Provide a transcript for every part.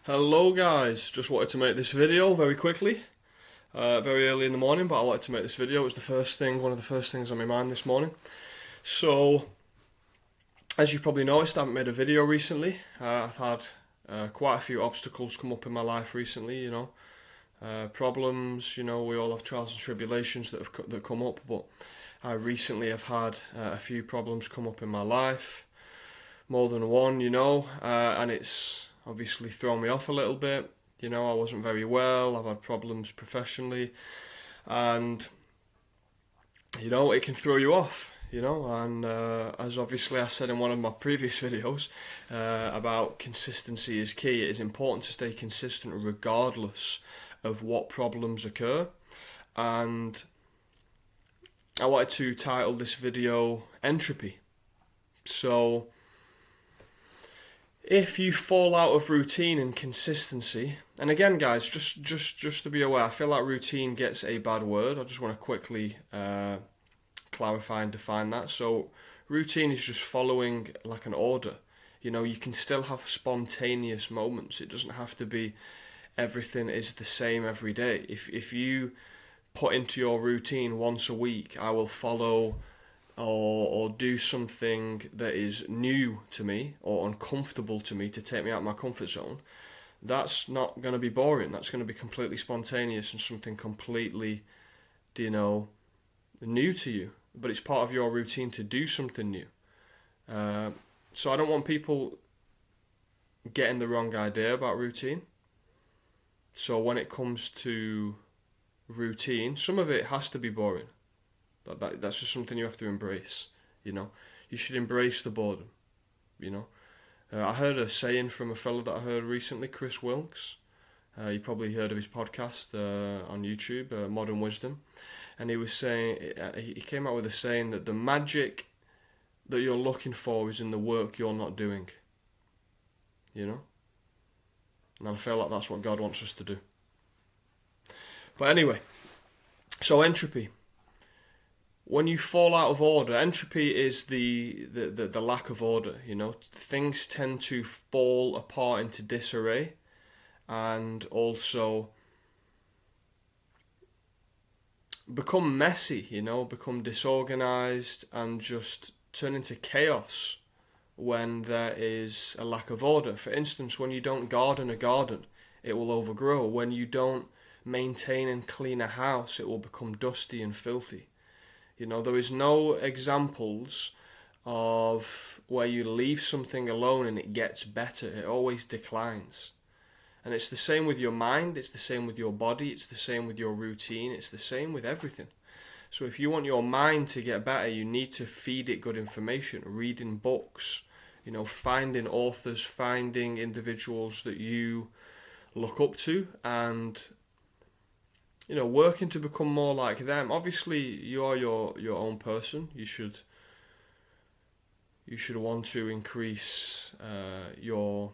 Hello guys, just wanted to make this video very quickly, very early in the morning, but I wanted to make this video. It was one of the first things on my mind this morning. So, as you probably noticed, I haven't made a video recently. I've had quite a few obstacles come up in my life recently, problems, we all have trials and tribulations that come up, but I recently have had a few problems come up in my life, more than one, and it's obviously thrown me off a little bit. I wasn't very well, I've had problems professionally, and, it can throw you off, and as obviously I said in one of my previous videos about consistency is key. It is important to stay consistent regardless of what problems occur, and I wanted to title this video Entropy. So, if you fall out of routine and consistency, and again, guys, just to be aware, I feel like routine gets a bad word. I just want to quickly clarify and define that. So, routine is just following like an order. You can still have spontaneous moments. It doesn't have to be everything is the same every day. If you put into your routine once a week, I will follow or do something that is new to me or uncomfortable to me to take me out of my comfort zone, that's not going to be boring. That's going to be completely spontaneous and something completely, new to you. But it's part of your routine to do something new. So I don't want people getting the wrong idea about routine. So when it comes to routine, some of it has to be boring. That's just something you have to embrace. You should embrace the boredom. I heard a saying from a fellow that I heard recently, Chris Wilkes. You probably heard of his podcast on YouTube, Modern Wisdom, and he was saying he came out with a saying that the magic that you're looking for is in the work you're not doing. And I feel like that's what God wants us to do. But anyway, so entropy. When you fall out of order, entropy is the lack of order. Things tend to fall apart into disarray, and also become messy. Become disorganized and just turn into chaos when there is a lack of order. For instance, when you don't garden a garden, it will overgrow. When you don't maintain and clean a house, it will become dusty and filthy. There is no examples of where you leave something alone and it gets better. It always declines. And it's the same with your mind, it's the same with your body, it's the same with your routine, it's the same with everything. So if you want your mind to get better, you need to feed it good information, reading books, finding authors, finding individuals that you look up to, and working to become more like them. Obviously, you are your own person. You should want to increase your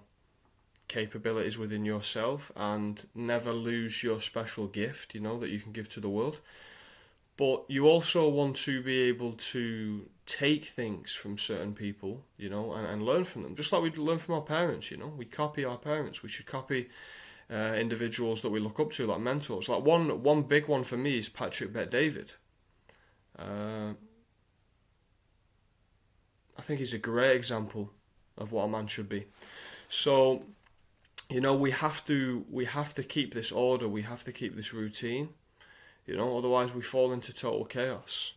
capabilities within yourself and never lose your special gift, that you can give to the world. But you also want to be able to take things from certain people, and learn from them. Just like we learn from our parents, we copy our parents. We should copy individuals that we look up to, like mentors. Like one big one for me is Patrick Bet-David. I think he's a great example of what a man should be. So, we have to keep this order. We have to keep this routine. Otherwise we fall into total chaos.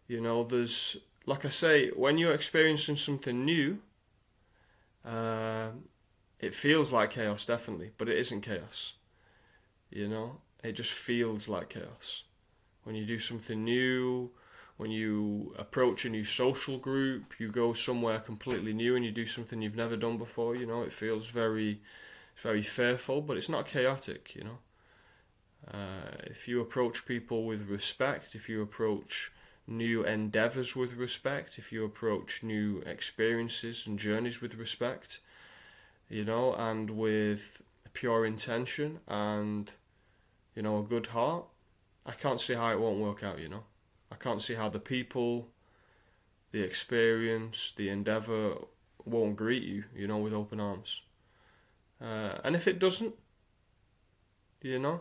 There's, like I say, when you're experiencing something new, it feels like chaos, definitely, but it isn't chaos. It just feels like chaos. When you do something new, when you approach a new social group, you go somewhere completely new and you do something you've never done before, it feels very, very fearful, but it's not chaotic, If you approach people with respect, if you approach new endeavors with respect, if you approach new experiences and journeys with respect, and with pure intention and, a good heart, I can't see how it won't work out, I can't see how the people, the experience, the endeavor won't greet you, with open arms. And if it doesn't, you know,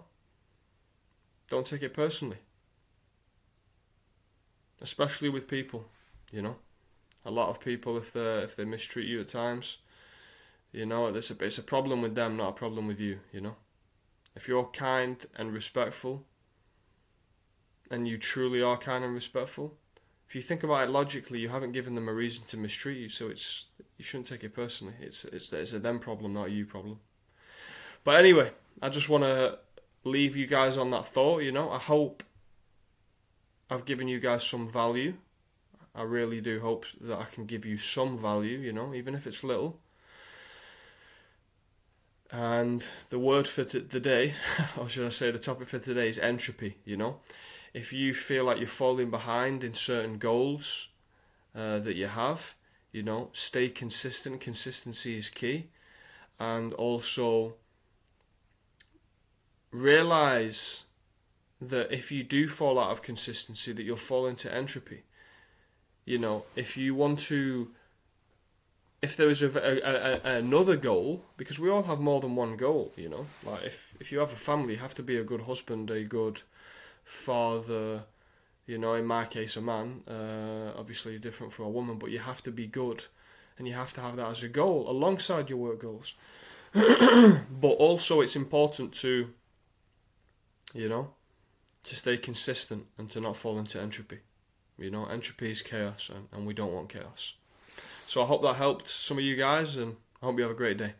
don't take it personally. Especially with people, you know. A lot of people, if they mistreat you at times, you know, it's a problem with them, not a problem with you, you know. If you're kind and respectful, and you truly are kind and respectful, if you think about it logically, you haven't given them a reason to mistreat you, so you shouldn't take it personally. It's a them problem, not a you problem. But anyway, I just want to leave you guys on that thought, you know. I hope I've given you guys some value. I really do hope that I can give you some value, you know, even if it's little. And the word for the day, or should I say the topic for today, is entropy, you know. If you feel like you're falling behind in certain goals that you have, you know, stay consistent. Consistency is key. And also realize that if you do fall out of consistency, that you'll fall into entropy. You know, if there is another goal, because we all have more than one goal, you know, like if you have a family, you have to be a good husband, a good father, you know, in my case a man, obviously different for a woman, but you have to be good, and you have to have that as a goal alongside your work goals. But also it's important to, you know, to stay consistent and to not fall into entropy. You know, entropy is chaos, and we don't want chaos. So I hope that helped some of you guys, and I hope you have a great day.